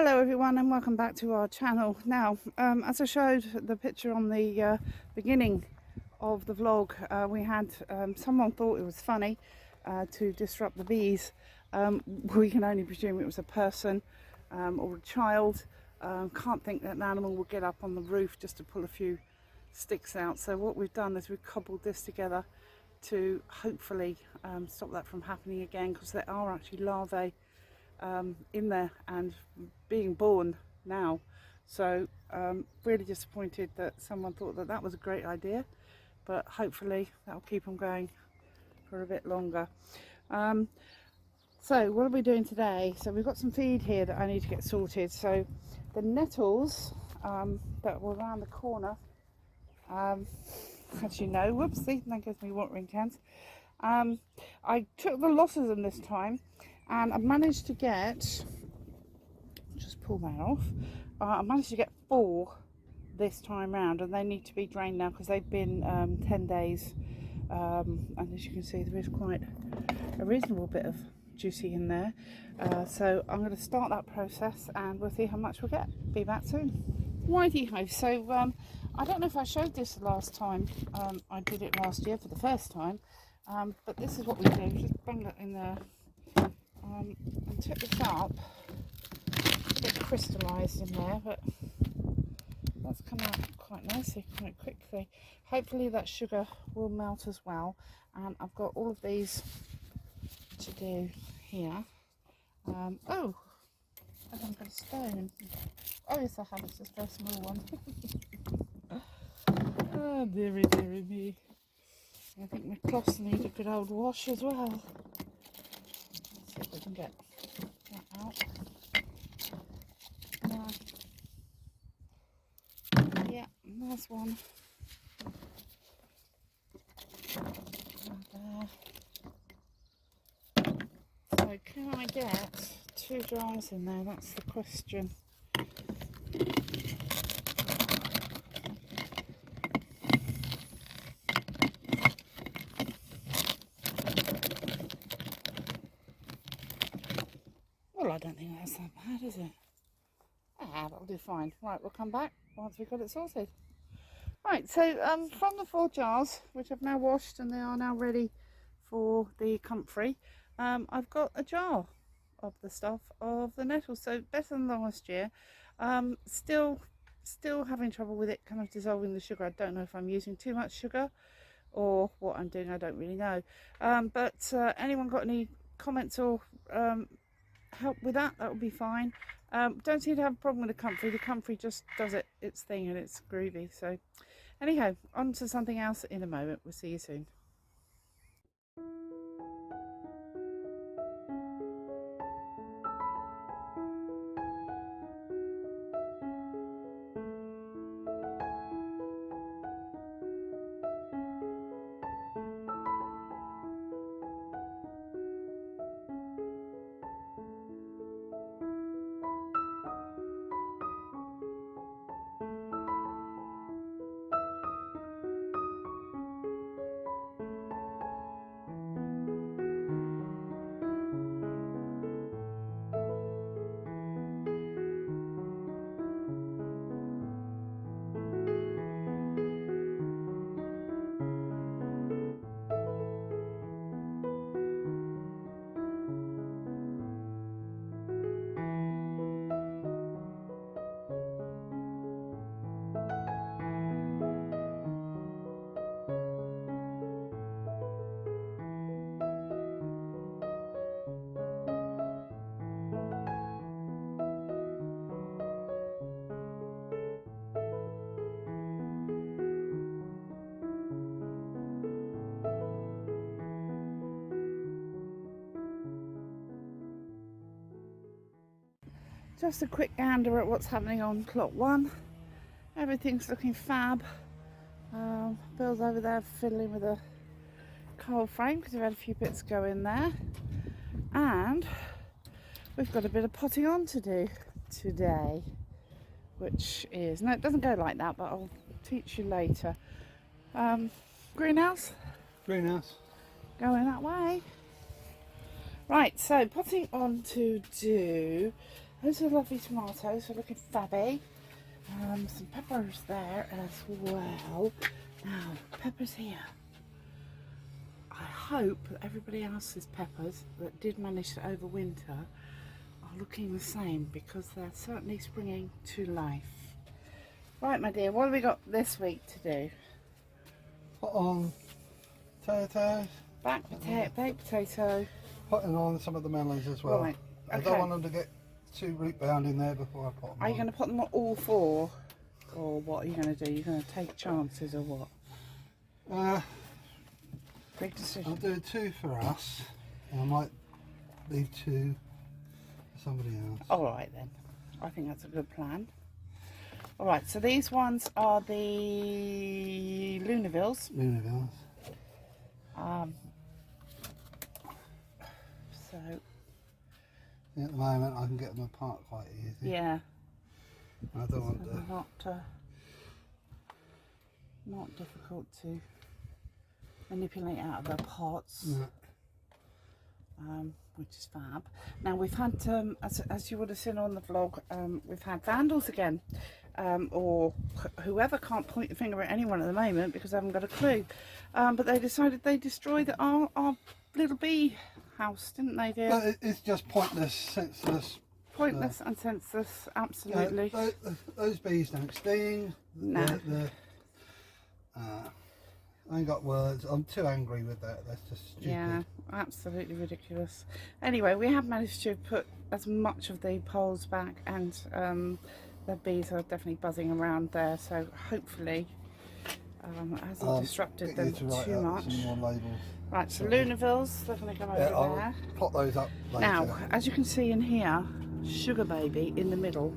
Hello everyone and welcome back to our channel. Now, as I showed the picture on the beginning of the vlog, we had someone thought it was funny to disrupt the bees. We can only presume it was a person or a child. Can't think that an animal would get up on the roof just to pull a few sticks out. So what we've done is we've cobbled this together to hopefully stop that from happening again, because there are actually larvae in there and being born now. So really disappointed that someone thought that that was a great idea, but hopefully that'll keep them going for a bit longer. So what are we doing today? So we've got some feed here that I need to get sorted. So the nettles that were around the corner, as you know, whoopsie, that gives me watering cans. I took the loss of them this time, and I managed to get, just pull that off, I managed to get 4 this time round, and they need to be drained now because they've been 10 days, and as you can see there is quite a reasonable bit of juicy in there. So I'm going to start that process and we'll see how much we'll get. Be back soon. Righty ho, so I don't know if I showed this the last time. I did it last year for the first time, but this is what we do. Just bung that in there. And took this up, a bit crystallised in there, but that's come out quite nicely, quite quickly. Hopefully that sugar will melt as well. And I've got all of these to do here. Oh, I haven't got a stone. Oh yes, I have. It's just a very small one. Oh dearie, dearie me. I think my cloths need a good old wash as well. See if we can get that out. Yeah, there's one. There. So can I get 2 jars in there? That's the question. Well, I don't think that's that bad, is it? Ah, that'll do fine. Right, we'll come back once we've got it sorted. Right, so from the 4 jars, which I've now washed and they are now ready for the comfrey, I've got a jar of the stuff of the nettles, so better than last year. Still having trouble with it kind of dissolving the sugar. I don't know if I'm using too much sugar or what I'm doing, I don't really know. But anyone got any comments or help with that? That would be fine. Don't seem to have a problem with the comfrey. The comfrey just does its thing and it's groovy. So anyhow, on to something else in a moment. We'll see you soon. Just a quick gander at what's happening on plot 1. Everything's looking fab. Bill's over there fiddling with a coal frame because we've had a few bits go in there. And we've got a bit of potting on to do today, which is, no, it doesn't go like that, but I'll teach you later. Greenhouse? Greenhouse. Going that way. Right, so potting on to do. Those are lovely tomatoes, they're looking fabby. Some peppers there as well. Now, peppers here. I hope that everybody else's peppers that did manage to overwinter are looking the same, because they're certainly springing to life. Right, my dear, what have we got this week to do? Put on potatoes. Baked potato. Putting on some of the melons as well. Right, I don't want them to get too root bound in there before I put them on. Are you going to put them on all 4? Or what are you going to do? You're going to take chances or what? Big decision. I'll do 2 for us, and I might leave 2 for somebody else. Alright then, I think that's a good plan. Alright, so these ones are the Lunavils. Lunavils. So at the moment I can get them apart quite easy. yeah, I don't want to not difficult to manipulate out of the pots. No. Which is fab. Now we've had, as you would have seen on the vlog, we've had Vandals again, or whoever can't point the finger at anyone at the moment because I haven't got a clue. But they decided they destroyed our little bee house, didn't they, dear? But it's just pointless, senseless. Pointless and senseless, absolutely. Those bees don't sting. No. I ain't got words. I'm too angry with that. That's just stupid. Yeah, absolutely ridiculous. Anyway, we have managed to put as much of the poles back, and the bees are definitely buzzing around there. So hopefully, it hasn't disrupted them too much. Some more labels. Right, so Lunavils, they're going to go over there. I'll plot those up later. Now, as you can see in here, Sugar Baby in the middle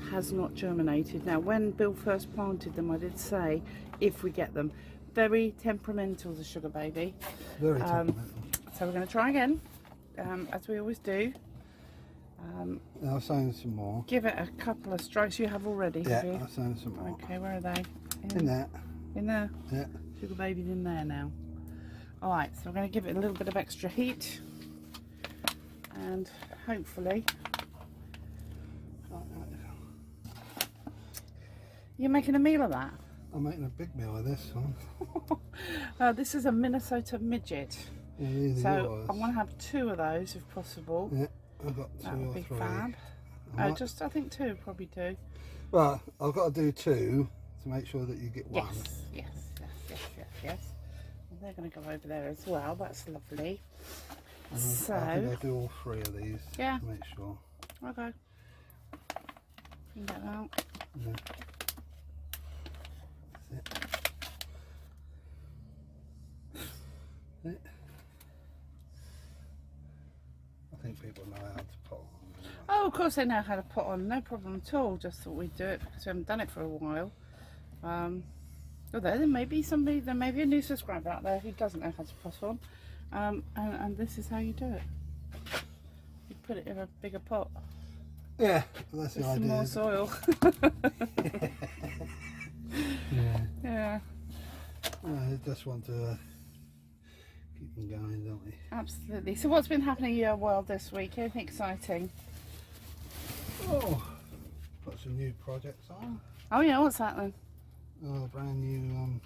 has not germinated. Now, when Bill first planted them, I did say if we get them. Very temperamental, the Sugar Baby. Very temperamental. So we're going to try again, as we always do. I'll sow some more. Give it a couple of strikes. You have already, have you? I'll sow some more. Okay, where are they? In there. In there? Yeah. Sugar Baby's in there now. Alright, so we're going to give it a little bit of extra heat. And hopefully... You're making a meal of that? I'm making a big meal of this one. This is a Minnesota midget. Yeah, these so are yours. I want to have 2 of those if possible. Yeah, I've got 2 that would or be 3. fab. Right. Just, I think 2 would probably do. Well, I've got to do 2 to make sure that you get 1. Yes. And they're going to go over there as well. That's lovely. And So I think I'll do all 3 of these. Yeah. To make sure. Okay. You can get that out. Yeah. That's it. I think people know how to put on. Anyway. Oh, of course they know how to put on. No problem at all. Just thought we'd do it because we haven't done it for a while. Although there may be a new subscriber out there who doesn't know how to put on. And this is how you do it. You put it in a bigger pot. Yeah, that's the with idea. some more soil. Yeah. I just want to keep them going, don't we? Absolutely. So what's been happening in your world this week? Anything exciting? Oh, got some new projects on. Oh yeah, what's that then? Oh, brand new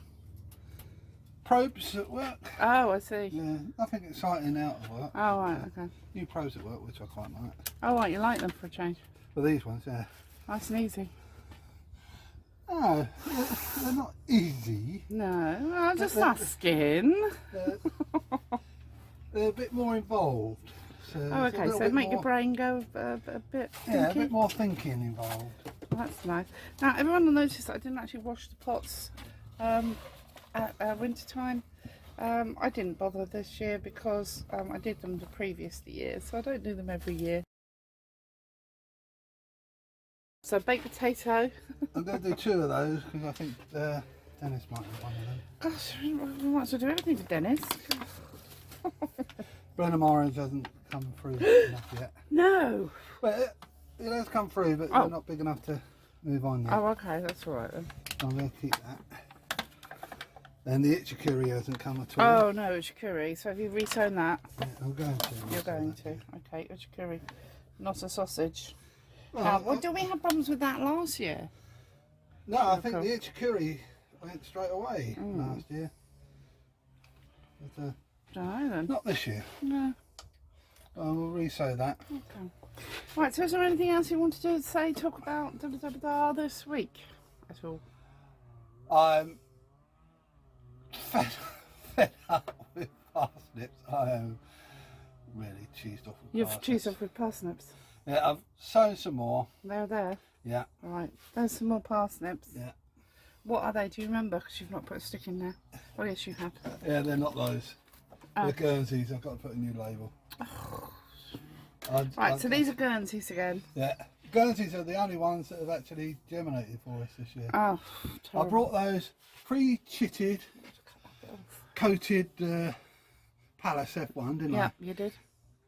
probes at work. Oh, I see. Yeah, nothing exciting out of work. Oh right, okay. New probes at work, which I quite like. Oh right, you like them for a change? But these ones, yeah. Nice and easy. No, they're not easy. No, I'm just asking. They're a bit more involved. So Oh, okay, so make your brain go a bit thinky. Yeah, a bit more thinking involved. That's nice. Now, everyone will notice that I didn't actually wash the pots at winter time. I didn't bother this year because I did them the previous year, so I don't do them every year. So baked potato. I'm going to do 2 of those because I think Dennis might have one of them. Gosh, we might as well do everything for Dennis. Brenham orange hasn't come through enough yet. No. Well, it has come through, but they're not big enough to move on yet. Oh, okay, that's all right then. So I'm going to keep that. And the Ichikuri hasn't come at all. Oh no, it's curry. So have you resewn that? Yeah, I'm going to. You're going to. Okay, it's curry. not a sausage. Well, Did we have problems with that last year? no, I think the Ichikuri went straight away last year. But, Don't know then. not this year. No. I will re-sow that. Okay. Right, so is there anything else you wanted to say, talk about this week at all? I'm fed up with parsnips. I am really cheesed off with You've parsnips. cheesed off with parsnips. Yeah, I've sown some more. They're there. Yeah. Right, there's some more parsnips. Yeah. What are they? Do you remember? Because you've not put a stick in there. Oh yes, you have. Yeah, they're not those. Oh. They're Guernseys. I've got to put a new label. Right, so these are Guernseys again. Yeah. Guernseys are the only ones that have actually germinated for us this year. Oh, I terrible. brought those pre-chitted, coated Palace F1, didn't Yeah, I? you did.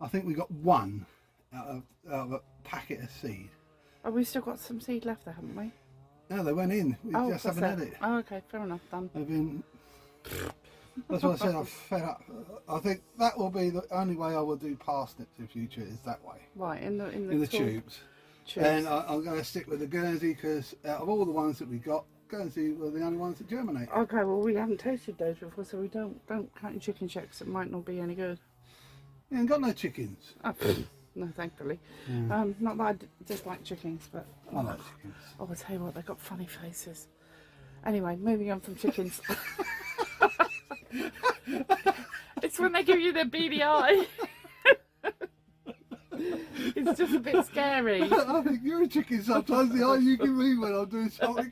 I think we got one out of a packet of seed. Oh, we've still got some seed left there, haven't we? No, they went in. We just that's haven't had it. Oh, okay, fair enough, done. They've been. That's what I said. I'm fed up. I think that will be the only way I will do parsnips in future. Is that way Right, in the in the tall tubes. tubes. And I'm going to stick with the Guernsey because out of all the ones that we got, Guernsey were the only ones that germinate. Okay, well we haven't tasted those before, so we don't count your chicken checks. It might not be any good. You ain't got no chickens. Oh, no, thankfully. Not that I dislike chickens, but I like chickens. oh, I tell you what, they've got funny faces. Anyway, moving on from chickens. It's when they give you their beady eye. It's just a bit scary. I think you're a chicken sometimes. The eye you give me when I'm doing something.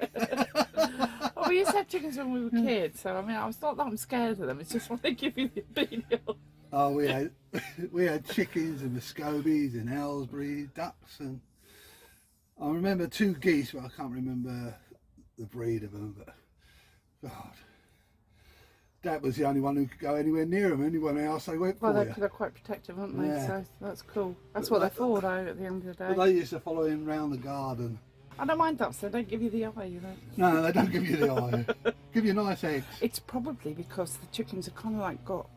Oh, we used to have chickens when we were kids, so I mean, I was not that I'm scared of them. It's just when they give you the beady eye. Oh, we had chickens and Muscovies and Aylesbury ducks, and I remember 2 geese, but I can't remember the breed of them. But God, Dad was the only one who could go anywhere near them. Anyone else, they went Well, for you. they're quite protective, aren't they? Yeah. So that's cool. That's what they're for, though. At the end of the day, But they used to follow him round the garden. I don't mind ducks. They don't give you the eye, you know. No, they don't give you the eye. Give you nice eggs. It's probably because the chickens are kind of like got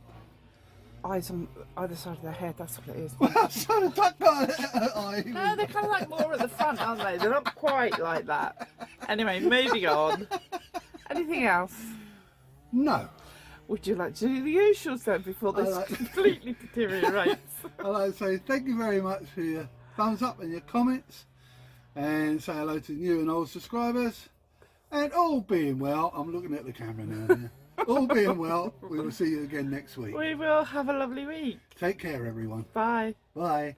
eyes on either side of their head. That's what it is. Well, so the duck got an eye. No, they're kind of like more at the front, aren't they? They're not quite like that. Anyway, moving on. Anything else? No. Would you like to do the usuals then before this completely deteriorates? I'd like to say thank you very much for your thumbs up and your comments, and say hello to new and old subscribers. And all being well, I'm looking at the camera now. Yeah. All being well, we will see you again next week. We will have a lovely week. Take care, everyone. Bye. Bye.